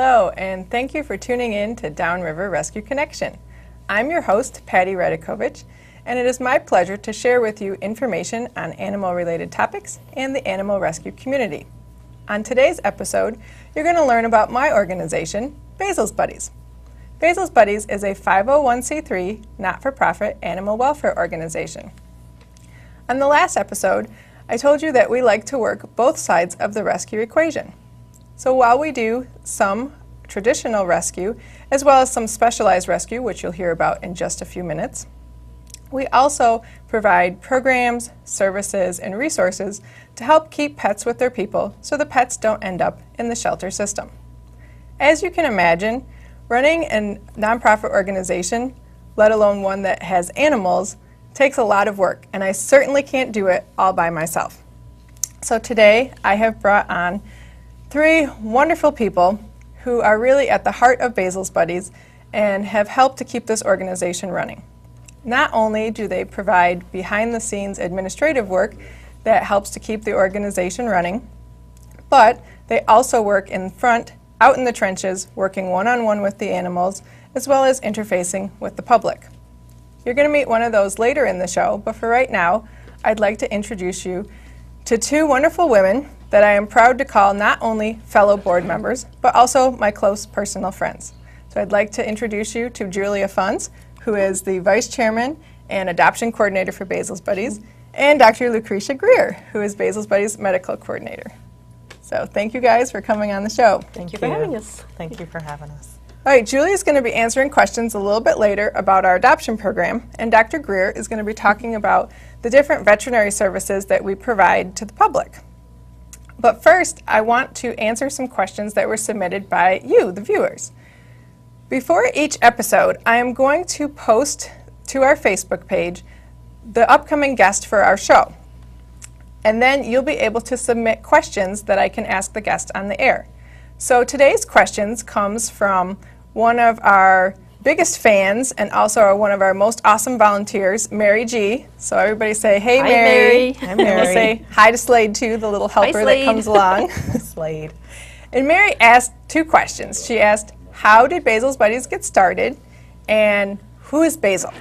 Hello, and thank you for tuning in to Downriver Rescue Connection. I'm your host, Patty Radikovich, and it is my pleasure to share with you information on animal-related topics and the animal rescue community. On today's episode, you're going to learn about my organization, Basil's Buddies. Basil's Buddies is a 501c3 not-for-profit animal welfare organization. On the last episode, I told you that we like to work both sides of the rescue equation. So while we do some traditional rescue, as well as some specialized rescue, which you'll hear about in just a few minutes, we also provide programs, services, and resources to help keep pets with their people so the pets don't end up in the shelter system. As you can imagine, running a nonprofit organization, let alone one that has animals, takes a lot of work, and I certainly can't do it all by myself. So today I have brought on three wonderful people who are really at the heart of Basil's Buddies and have helped to keep this organization running. Not only do they provide behind-the-scenes administrative work that helps to keep the organization running, but they also work in front, out in the trenches, working one-on-one with the animals, as well as interfacing with the public. You're going to meet one of those later in the show, but for right now, I'd like to introduce you to two wonderful women that I am proud to call not only fellow board members, but also my close personal friends. So I'd like to introduce you to Julia Funds, who is the Vice Chairman and Adoption Coordinator for Basil's Buddies, and Dr. Lucretia Greer, who is Basil's Buddies Medical Coordinator. So thank you guys for coming on the show. Thank you for having us. Thank you for having us. All right, Julia's going to be answering questions a little bit later about our adoption program, and Dr. Greer is going to be talking about the different veterinary services that we provide to the public. But first, I want to answer some questions that were submitted by you, the viewers. Before each episode, I am going to post to our Facebook page the upcoming guest for our show. And then you'll be able to submit questions that I can ask the guest on the air. So today's questions comes from one of our biggest fans and also one of our most awesome volunteers, Mary G. So everybody say, hey, Hi, Mary. Hi, And we'll say hi to Slade, too, the little helper that comes along. Slade. And Mary asked two questions. She asked, how did Basil's Buddies get started? And who is Basil?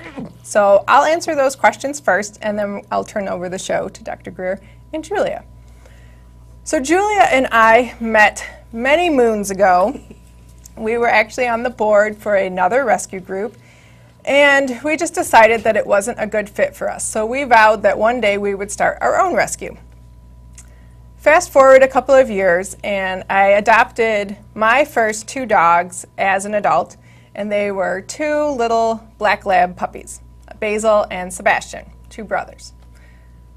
So I'll answer those questions first, and then I'll turn over the show to Dr. Greer and Julia. So Julia and I met many moons ago. We were actually on the board for another rescue group, and we just decided that it wasn't a good fit for us. So we vowed that one day we would start our own rescue. Fast forward a couple of years, and I adopted my first two dogs as an adult, and they were two little black lab puppies, Basil and Sebastian, two brothers.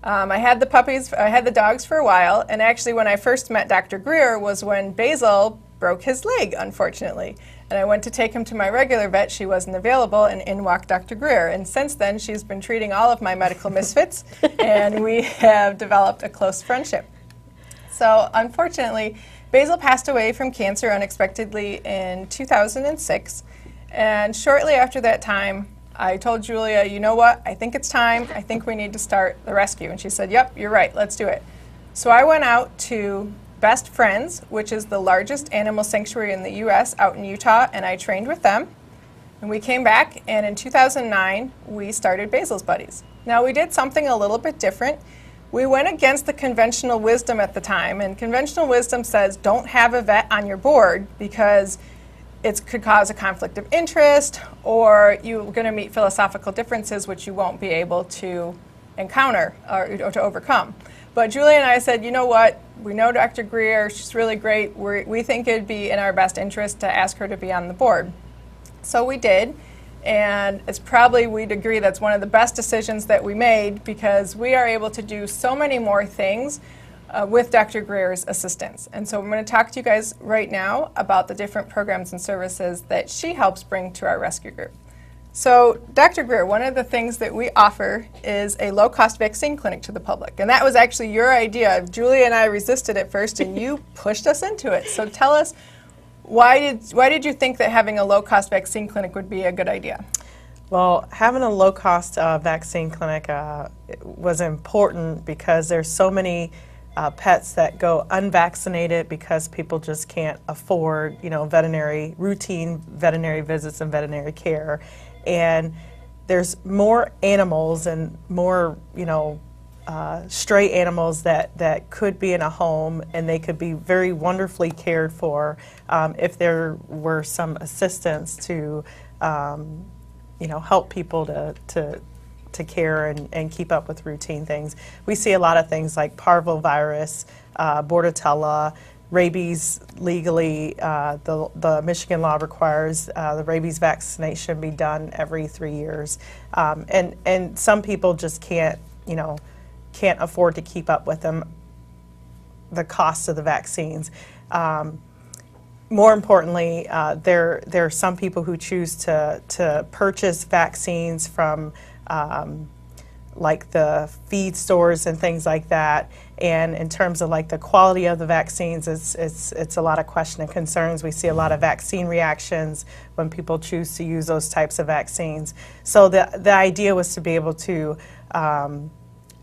I had the dogs for a while, and actually when I first met Dr. Greer was when Basil broke his leg, unfortunately. And I went to take him to my regular vet. She wasn't available, and in walked Dr. Greer. And since then, she's been treating all of my medical misfits, and we have developed a close friendship. So unfortunately, Basil passed away from cancer unexpectedly in 2006. And shortly after that time, I told Julia, you know what, I think it's time. I think we need to start the rescue. And she said, yep, you're right, let's do it. So I went out to Best Friends, which is the largest animal sanctuary in the U.S. out in Utah, and I trained with them. And we came back, and in 2009, we started Basil's Buddies. Now, we did something a little bit different. We went against the conventional wisdom at the time, and conventional wisdom says don't have a vet on your board because it could cause a conflict of interest, or you're going to meet philosophical differences which you won't be able to encounter or to overcome. But Julia and I said, you know what, we know Dr. Greer, she's really great, we think it'd be in our best interest to ask her to be on the board. So we did, and it's probably, we'd agree, that's one of the best decisions that we made because we are able to do so many more things with Dr. Greer's assistance. And so I'm going to talk to you guys right now about the different programs and services that she helps bring to our rescue group. So, Dr. Greer, one of the things that we offer is a low-cost vaccine clinic to the public. And that was actually your idea. Julia and I resisted at first, and you pushed us into it. So tell us, why did you think that having a low-cost vaccine clinic would be a good idea? Well, having a low-cost vaccine clinic was important because there's so many pets that go unvaccinated because people just can't afford, routine veterinary visits and veterinary care. And there's more animals and more, stray animals that could be in a home, and they could be very wonderfully cared for if there were some assistance to, help people to care and keep up with routine things. We see a lot of things like parvovirus, bordetella, rabies. Legally, the Michigan law requires the rabies vaccination be done every 3 years, and some people just can't afford to keep up with them, the cost of the vaccines. More importantly, there are some people who choose to purchase vaccines from like the feed stores and things like that. And in terms of like the quality of the vaccines, it's a lot of question and concerns. We see a lot of vaccine reactions when people choose to use those types of vaccines. So the idea was to be able to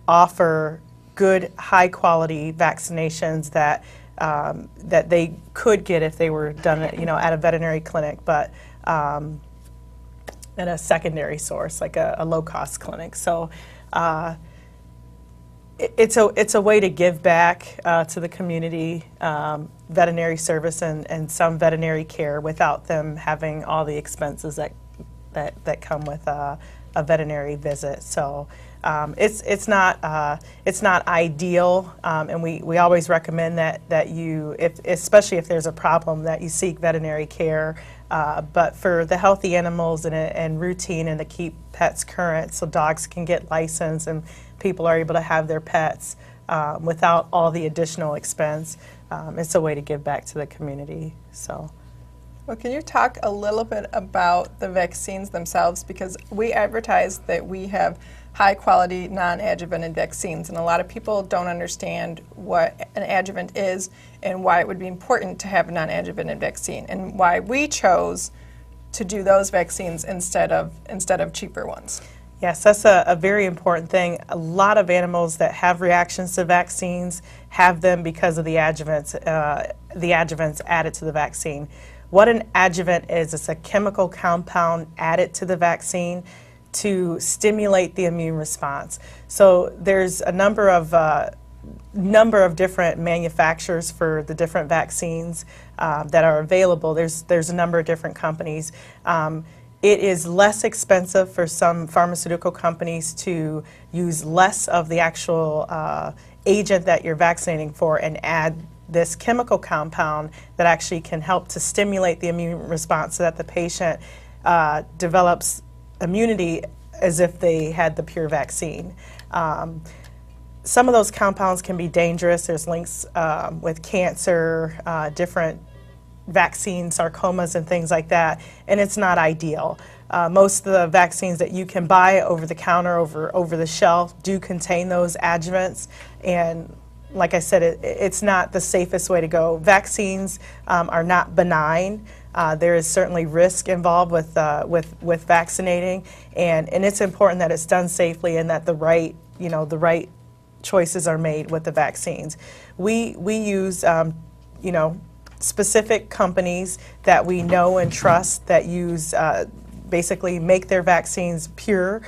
offer good, high quality vaccinations that that they could get if they were done at a veterinary clinic, but at a secondary source, like a low-cost clinic. So it's a way to give back to the community veterinary service and some veterinary care without them having all the expenses that come with a veterinary visit. So it's not ideal, and we always recommend that you, especially if there's a problem, that you seek veterinary care. But for the healthy animals and routine, and to keep pets current, so dogs can get licensed and people are able to have their pets without all the additional expense, it's a way to give back to the community. So. Well, can you talk a little bit about the vaccines themselves? Because we advertise that we have high-quality, non-adjuvanted vaccines, and a lot of people don't understand what an adjuvant is and why it would be important to have a non-adjuvanted vaccine, and why we chose to do those vaccines instead of cheaper ones. Yes, that's a very important thing. A lot of animals that have reactions to vaccines have them because of the adjuvants added to the vaccine. What an adjuvant is, it's a chemical compound added to the vaccine to stimulate the immune response. So there's a number of different manufacturers for the different vaccines that are available. There's a number of different companies. It is less expensive for some pharmaceutical companies to use less of the actual agent that you're vaccinating for and add this chemical compound that actually can help to stimulate the immune response so that the patient develops immunity as if they had the pure vaccine. Some of those compounds can be dangerous. There's links with cancer, different vaccine sarcomas and things like that, and it's not ideal. Most of the vaccines that you can buy over the counter, over the shelf, do contain those adjuvants, and like I said, it's not the safest way to go. Vaccines are not benign. There is certainly risk involved with vaccinating, and it's important that it's done safely and that the right choices are made with the vaccines. We use specific companies that we know and trust that use basically make their vaccines pure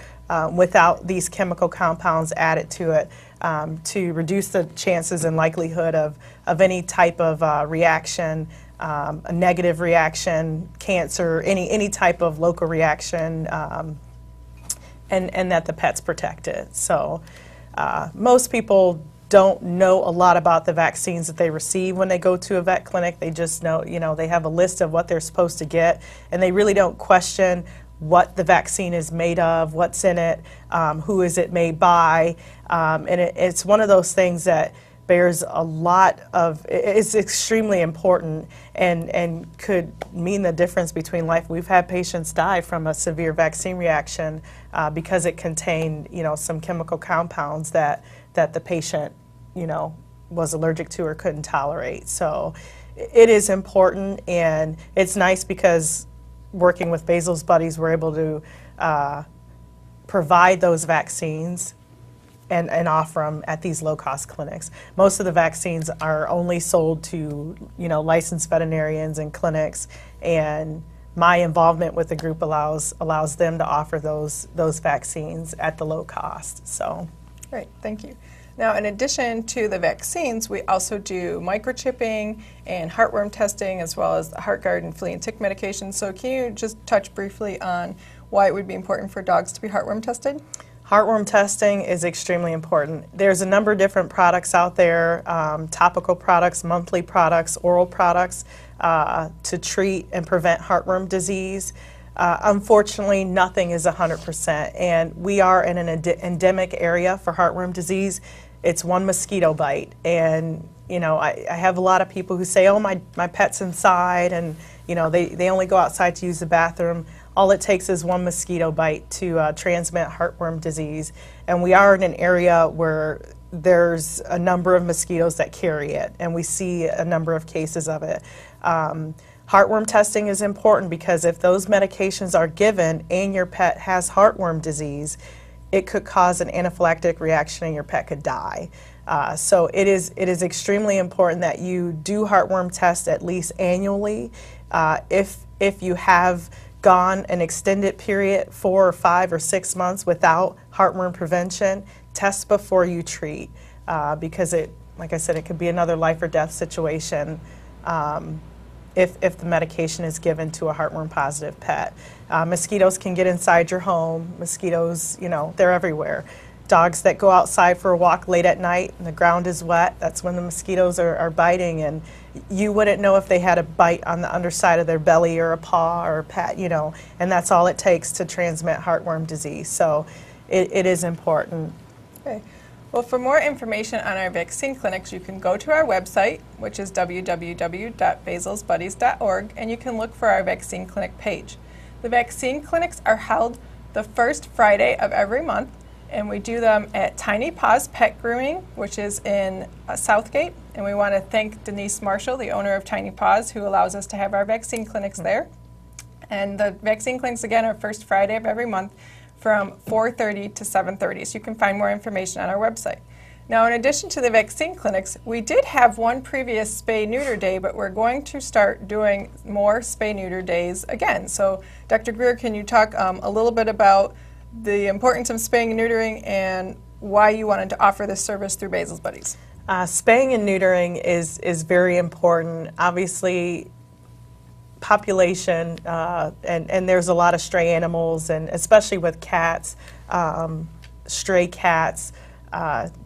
without these chemical compounds added to it, to reduce the chances and likelihood of any type of reaction, a negative reaction, cancer, any type of local reaction, and that the pet's protected. So most people don't know a lot about the vaccines that they receive when they go to a vet clinic. They just know, they have a list of what they're supposed to get, and they really don't question what the vaccine is made of, what's in it, who is it made by, and it's one of those things that bears a lot of, it's extremely important and could mean the difference between life. We've had patients die from a severe vaccine reaction because it contained, some chemical compounds that the patient, was allergic to or couldn't tolerate. So it is important, and it's nice because working with Basil's buddies, we're able to provide those vaccines and offer them at these low-cost clinics. Most of the vaccines are only sold to, licensed veterinarians and clinics, and my involvement with the group allows them to offer those vaccines at the low cost. So, great, thank you. Now, in addition to the vaccines, we also do microchipping and heartworm testing, as well as the HeartGuard and flea and tick medications. So can you just touch briefly on why it would be important for dogs to be heartworm tested? Heartworm testing is extremely important. There's a number of different products out there, topical products, monthly products, oral products, to treat and prevent heartworm disease. Unfortunately, nothing is 100%, and we are in an endemic area for heartworm disease. It's one mosquito bite, and I have a lot of people who say, oh, my pet's inside, and they only go outside to use the bathroom. All it takes is one mosquito bite to transmit heartworm disease, and we are in an area where there's a number of mosquitoes that carry it, and we see a number of cases of it. Heartworm testing is important because if those medications are given and your pet has heartworm disease, it could cause an anaphylactic reaction and your pet could die. So it is extremely important that you do heartworm tests at least annually. If you have gone an extended period, 4 or 5 or 6 months without heartworm prevention, test before you treat, because like I said, it could be another life or death situation if the medication is given to a heartworm positive pet. Mosquitoes can get inside your home. Mosquitoes, they're everywhere. Dogs that go outside for a walk late at night and the ground is wet, that's when the mosquitoes are biting, and you wouldn't know if they had a bite on the underside of their belly or a paw or a pet, and that's all it takes to transmit heartworm disease. So it is important. Okay. Well, for more information on our vaccine clinics, you can go to our website, which is www.basilsbuddies.org, and you can look for our vaccine clinic page. The vaccine clinics are held the first Friday of every month, and we do them at Tiny Paws Pet Grooming, which is in Southgate. And we want to thank Denise Marshall, the owner of Tiny Paws, who allows us to have our vaccine clinics there. And the vaccine clinics, again, are first Friday of every month from 4:30 to 7:30. So you can find more information on our website. Now, in addition to the vaccine clinics, we did have one previous spay-neuter day, but we're going to start doing more spay-neuter days again. So, Dr. Greer, can you talk a little bit about the importance of spaying and neutering and why you wanted to offer this service through Basil's Buddies? Spaying and neutering is very important. Obviously, population, and there's a lot of stray animals, and especially with cats, stray cats.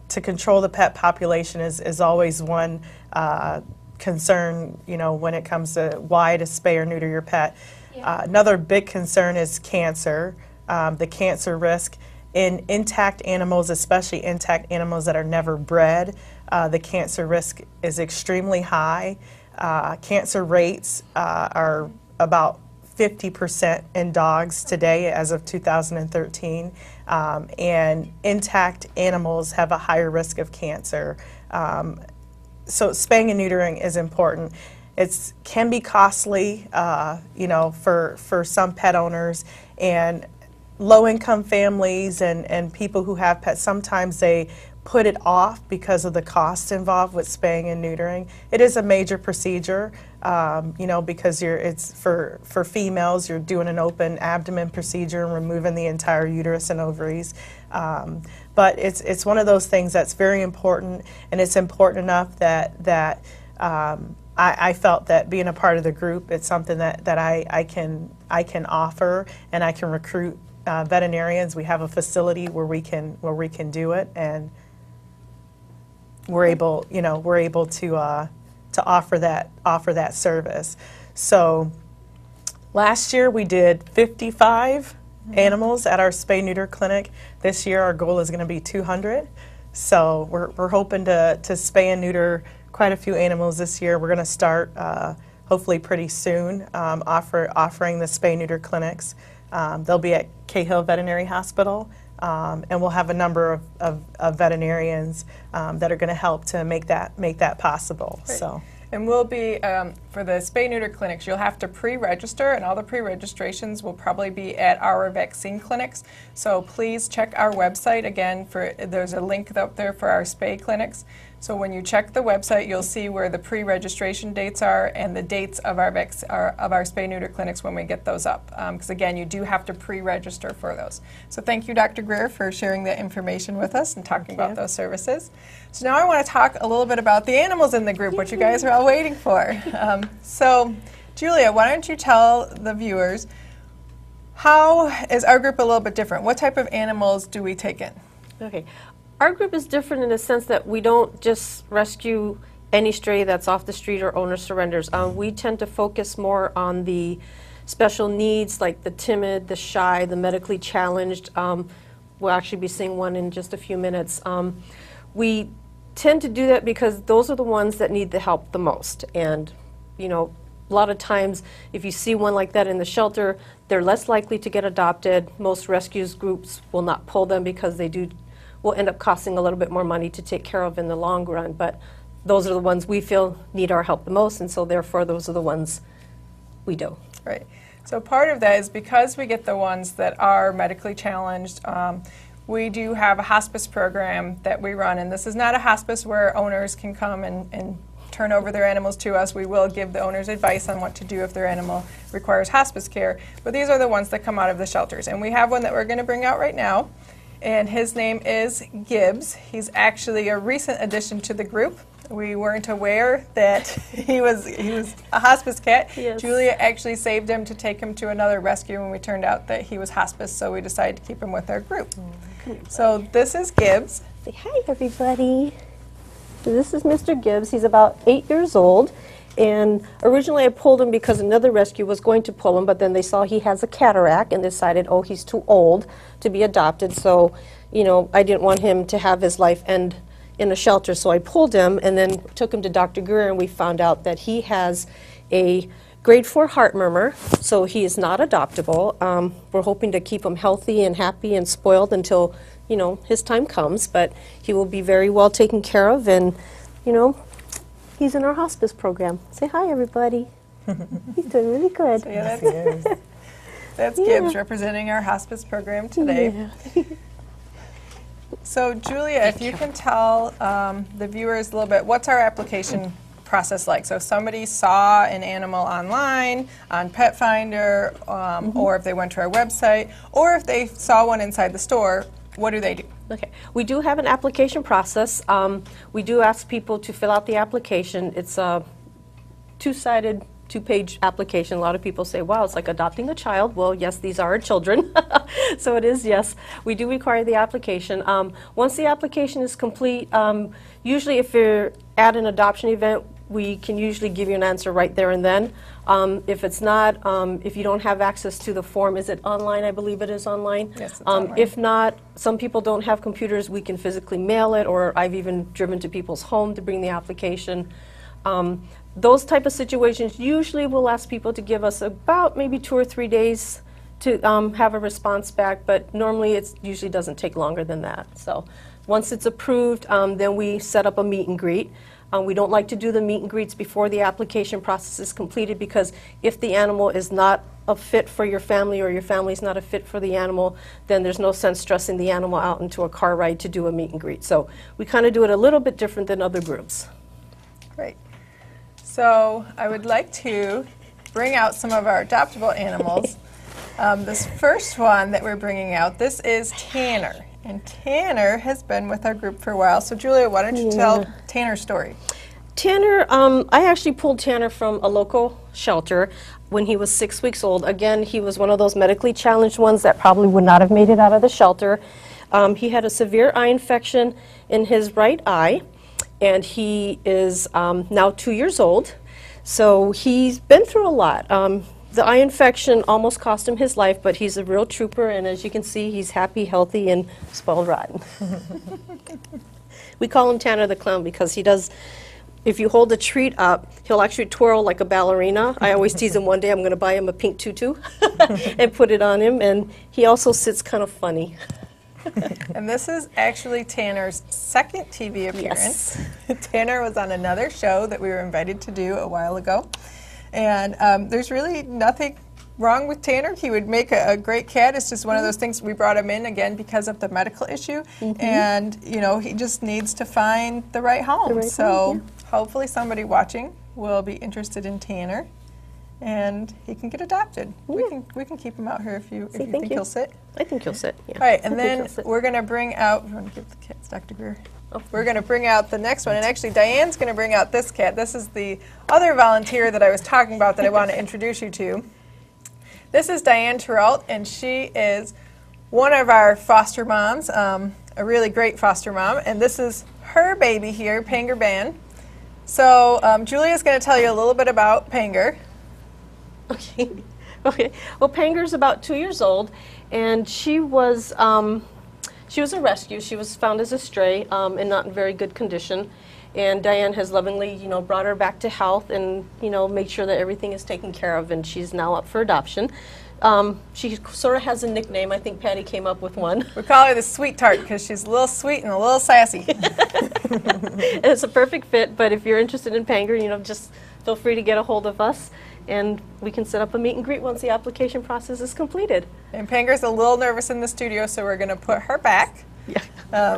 To control the pet population is always one concern, when it comes to why to spay or neuter your pet. Yeah. Another big concern is cancer, the cancer risk. In intact animals, especially intact animals that are never bred, the cancer risk is extremely high. Cancer rates are about 50% in dogs today as of 2013, and intact animals have a higher risk of cancer. So spaying and neutering is important. It can be costly, for some pet owners, and low-income families and people who have pets, sometimes they put it off because of the cost involved with spaying and neutering. It is a major procedure, because it's for females, you're doing an open abdomen procedure and removing the entire uterus and ovaries. But it's one of those things that's very important, and it's important enough that I felt that being a part of the group, it's something that I can offer, and I can recruit veterinarians. We have a facility where we can do it, and we're able to offer that service. So last year we did 55 animals at our spay-neuter clinic. This year our goal is going to be 200. So we're hoping to spay and neuter quite a few animals this year. We're going to start hopefully pretty soon offering the spay-neuter clinics. They'll be at Cahill Veterinary Hospital. And we'll have a number of veterinarians that are going to help to make that possible. Right. So, And we'll be, for the spay-neuter clinics, you'll have to pre-register, and all the pre-registrations will probably be at our vaccine clinics. So please check our website again. There's a link up there for our spay clinics. So when you check the website, you'll see where the pre-registration dates are and the dates of our spay-neuter clinics when we get those up. Because again, you do have to pre-register for those. So thank you, Dr. Greer, for sharing that information with us and talking about those services. So now I want to talk a little bit about the animals in the group, which you guys are all waiting for. So Julia, why don't you tell the viewers, how is our group a little bit different? What type of animals do we take in? Okay. Our group is different in the sense that we don't just rescue any stray that's off the street or owner surrenders. We tend to focus more on the special needs, like the timid, the shy, the medically challenged. We'll actually be seeing one in just a few minutes. We tend to do that because those are the ones that need the help the most. And, you know, a lot of times if you see one like that in the shelter, they're less likely to get adopted. Most rescues groups will not pull them because they will end up costing a little bit more money to take care of in the long run. But those are the ones we feel need our help the most, and so therefore those are the ones we do. Right. So part of that is because we get the ones that are medically challenged, we do have a hospice program that we run, and this is not a hospice where owners can come and turn over their animals to us. We will give the owners advice on what to do if their animal requires hospice care, but these are the ones that come out of the shelters. And we have one that we're going to bring out right now, and his name is Gibbs. He's actually a recent addition to the group. We weren't aware that he was a hospice cat. Yes. Julia actually saved him to take him to another rescue when we turned out that he was hospice, so we decided to keep him with our group. So this is Gibbs. Say hi, everybody. So this is Mr. Gibbs. He's about 8 years old, and originally I pulled him because another rescue was going to pull him, but then they saw he has a cataract and decided, oh, he's too old to be adopted, so, you know, I didn't want him to have his life end in a shelter, so I pulled him and then took him to Dr. Greer, and we found out that he has a grade 4 heart murmur, so he is not adoptable. We're hoping to keep him healthy and happy and spoiled until, you know, his time comes, but he will be very well taken care of, and, you know, he's in our hospice program. Say hi, everybody. He's doing really good. So yeah, that's Gibbs representing our hospice program today. Yeah. So Julia, if you can tell the viewers a little bit, what's our application process like? So if somebody saw an animal online, on Pet Finder, or if they went to our website, or if they saw one inside the store, what do they do? Okay, we do have an application process. We do ask people to fill out the application. It's a two-sided, two-page application. A lot of people say, wow, it's like adopting a child. Well, yes, these are our children. So it is, yes. We do require the application. Once the application is complete, usually if you're at an adoption event, we can usually give you an answer right there and then. If it's not, if you don't have access to the form, is it online? I believe it is online. Yes, it's online. If not, some people don't have computers. We can physically mail it, or I've even driven to people's home to bring the application. Those type of situations, usually we'll ask people to give us about maybe 2 or 3 days to have a response back, but normally it usually doesn't take longer than that. So once it's approved, then we set up a meet and greet. We don't like to do the meet and greets before the application process is completed, because if the animal is not a fit for your family, or your family is not a fit for the animal, then there's no sense stressing the animal out into a car ride to do a meet and greet. So we kind of do it a little bit different than other groups. Great. So I would like to bring out some of our adoptable animals. This first one that we're bringing out, this is Tanner. And Tanner has been with our group for a while. So Julia, why don't you tell Tanner's story? Tanner, I actually pulled Tanner from a local shelter when he was 6 weeks old. Again, he was one of those medically challenged ones that probably would not have made it out of the shelter. He had a severe eye infection in his right eye, and he is now 2 years old. So he's been through a lot. The eye infection almost cost him his life, but he's a real trooper, and as you can see, he's happy, healthy, and spoiled rotten. We call him Tanner the Clown because he does, if you hold the treat up, he'll actually twirl like a ballerina. I always tease him one day I'm going to buy him a pink tutu and put it on him, and he also sits kind of funny. And this is actually Tanner's second TV appearance. Tanner was on another show that we were invited to do a while ago. And there's really nothing wrong with Tanner. He would make a great cat. It's just one of those things. We brought him in again because of the medical issue. And, you know, he just needs to find the right home. Hopefully somebody watching will be interested in Tanner. And he can get adopted. We can keep him out here if you think he'll sit. I think he'll sit. Yeah. All right, and then we're going to bring out. You want to give the cats, Dr. Greer? Oh. We're going to bring out the next one, and actually Diane's going to bring out this cat. This is the other volunteer that I was talking about that I want to introduce you to. This is Diane Terrell, and she is one of our foster moms, a really great foster mom, and this is her baby here, Pangur Ban. So Julia's going to tell you a little bit about Pangur. Okay. Well, Pangur's about 2 years old, and she was a rescue. She was found as a stray and not in very good condition. And Diane has lovingly, you know, brought her back to health and, you know, made sure that everything is taken care of, and she's now up for adoption. She sort of has a nickname. I think Patty came up with one. We call her the Sweet Tart because she's a little sweet and a little sassy. And it's a perfect fit, but if you're interested in Pangur, you know, just feel free to get a hold of us, and we can set up a meet and greet once the application process is completed. And Pangur's a little nervous in the studio, so we're going to put her back. Yeah.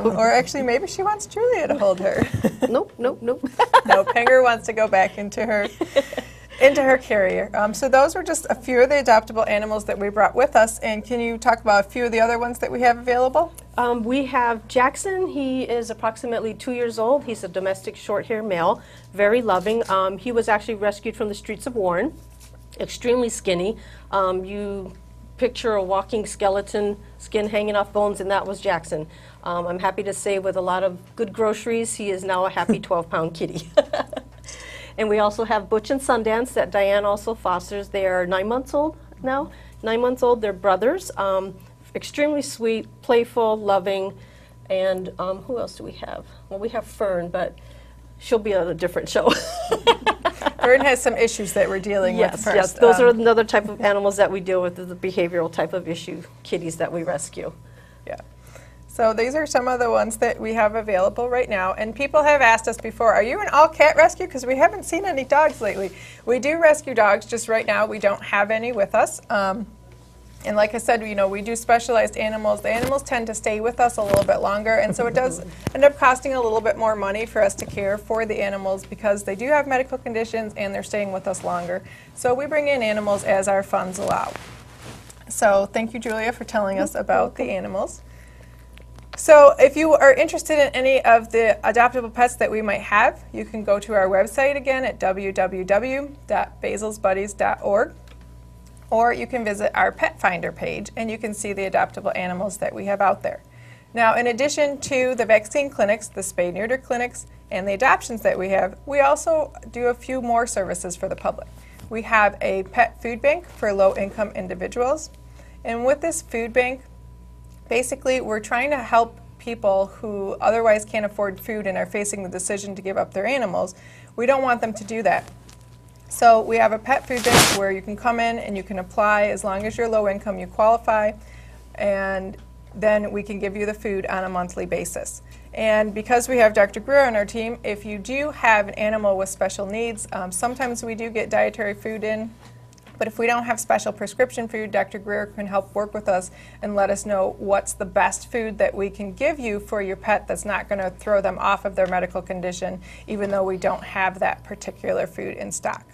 Or actually, maybe she wants Julia to hold her. Nope. No, Pangur wants to go back into her carrier. So those were just a few of the adoptable animals that we brought with us. And can you talk about a few of the other ones that we have available? We have Jackson. He is approximately 2 years old. He's a domestic short-hair male, very loving. He was actually rescued from the streets of Warren, extremely skinny. You picture a walking skeleton, skin hanging off bones, and that was Jackson. I'm happy to say with a lot of good groceries, he is now a happy 12-pound kitty. And we also have Butch and Sundance that Diane also fosters. They are 9 months old now. 9 months old, they're brothers. Extremely sweet, playful, loving, and who else do we have? Well, we have Fern, but she'll be on a different show. Fern has some issues that we're dealing with first. Yes, those are another type of animals that we deal with, the behavioral type of issue kitties that we rescue. Yeah. So these are some of the ones that we have available right now. And people have asked us before, are you an all-cat rescue? Because we haven't seen any dogs lately. We do rescue dogs, just right now we don't have any with us. And like I said, you know, we do specialized animals. The animals tend to stay with us a little bit longer, and so it does end up costing a little bit more money for us to care for the animals because they do have medical conditions and they're staying with us longer. So we bring in animals as our funds allow. So thank you, Julia, for telling us about the animals. So if you are interested in any of the adoptable pets that we might have, you can go to our website again at www.basilsbuddies.org. Or you can visit our Pet Finder page and you can see the adoptable animals that we have out there. Now, in addition to the vaccine clinics, the spay-neuter clinics, and the adoptions that we have, we also do a few more services for the public. We have a pet food bank for low-income individuals. And with this food bank, basically we're trying to help people who otherwise can't afford food and are facing the decision to give up their animals. We don't want them to do that. So we have a pet food bank where you can come in and you can apply. As long as you're low income, you qualify, and then we can give you the food on a monthly basis. And because we have Dr. Greer on our team, if you do have an animal with special needs, sometimes we do get dietary food in, but if we don't have special prescription food, Dr. Greer can help work with us and let us know what's the best food that we can give you for your pet that's not going to throw them off of their medical condition, even though we don't have that particular food in stock.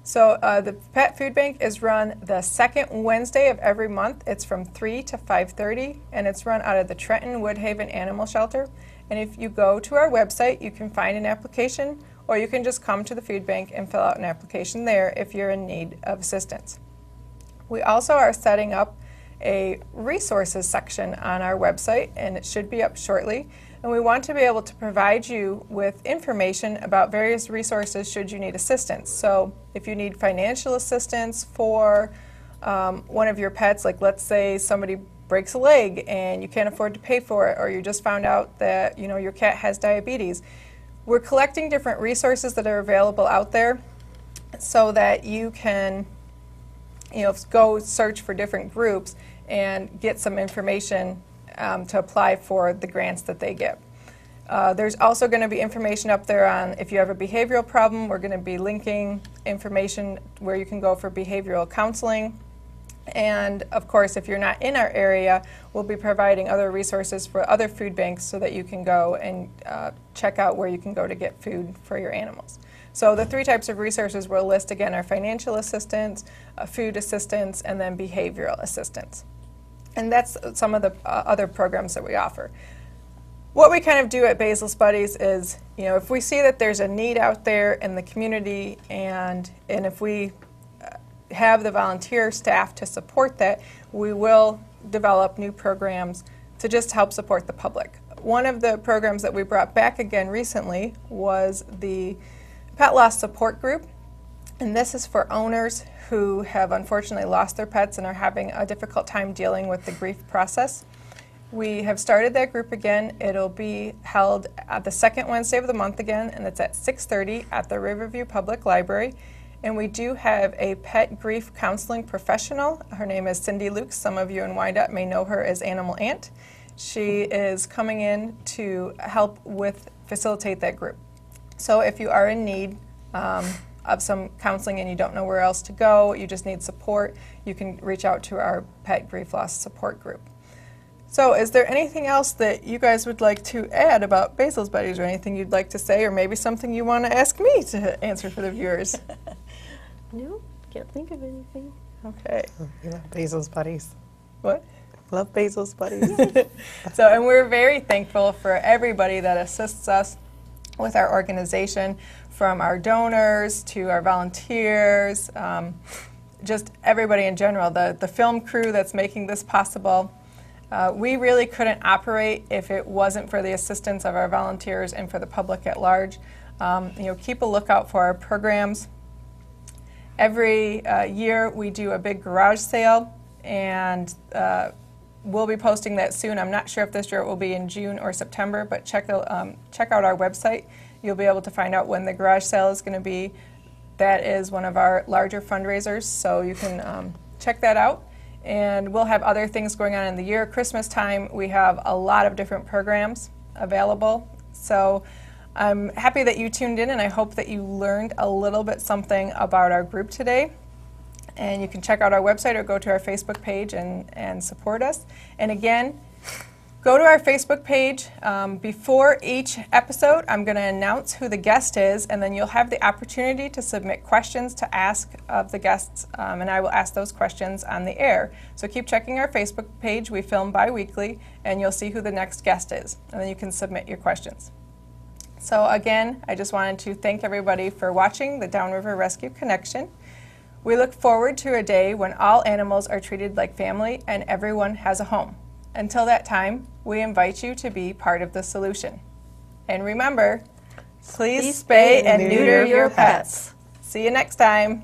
So the Pet Food Bank is run the second Wednesday of every month. It's from 3 to 5:30, and it's run out of the Trenton Woodhaven Animal Shelter. And if you go to our website, you can find an application, or you can just come to the food bank and fill out an application there if you're in need of assistance. We also are setting up a resources section on our website, and it should be up shortly. And we want to be able to provide you with information about various resources should you need assistance. So if you need financial assistance for one of your pets, like let's say somebody breaks a leg and you can't afford to pay for it, or you just found out that your cat has diabetes, we're collecting different resources that are available out there so that you can go search for different groups and get some information to apply for the grants that they get. There's also going to be information up there on if you have a behavioral problem. We're going to be linking information where you can go for behavioral counseling. And of course, if you're not in our area, we'll be providing other resources for other food banks so that you can go and check out where you can go to get food for your animals. So the 3 types of resources we'll list again are financial assistance, food assistance, and then behavioral assistance. And that's some of the other programs that we offer. What we kind of do at Basil's Buddies is, if we see that there's a need out there in the community and if we have the volunteer staff to support that, we will develop new programs to just help support the public. One of the programs that we brought back again recently was the Pet Loss Support Group, and this is for owners who have unfortunately lost their pets and are having a difficult time dealing with the grief process. We have started that group again. It'll be held at the second Wednesday of the month again, and it's at 6:30 at the Riverview Public Library. And we do have a pet grief counseling professional. Her name is Cindy Luke. Some of you in Wyandotte may know her as Animal Aunt. She is coming in to help facilitate that group. So if you are in need of some counseling and you don't know where else to go, you just need support, you can reach out to our pet grief loss support group. So is there anything else that you guys would like to add about Basil's Buddies, or anything you'd like to say, or maybe something you want to ask me to answer for the viewers? No, can't think of anything. Okay. We love Basil's Buddies. What? Love Basil's Buddies. So, and we're very thankful for everybody that assists us with our organization, from our donors to our volunteers, just everybody in general, the film crew that's making this possible. We really couldn't operate if it wasn't for the assistance of our volunteers and for the public at large. Keep a lookout for our programs. Every year we do a big garage sale, and we'll be posting that soon. I'm not sure if this year it will be in June or September, but check out our website. You'll be able to find out when the garage sale is going to be. That is one of our larger fundraisers, so you can check that out. And we'll have other things going on in the year. Christmas time, we have a lot of different programs available. So I'm happy that you tuned in, and I hope that you learned a little bit something about our group today. And you can check out our website or go to our Facebook page and support us. And again, go to our Facebook page. Before each episode, I'm going to announce who the guest is, and then you'll have the opportunity to submit questions to ask of the guests, and I will ask those questions on the air. So keep checking our Facebook page. We film bi-weekly, and you'll see who the next guest is, and then you can submit your questions. So again, I just wanted to thank everybody for watching the Downriver Rescue Connection. We look forward to a day when all animals are treated like family and everyone has a home. Until that time, we invite you to be part of the solution. And remember, please spay and neuter your pets. See you next time.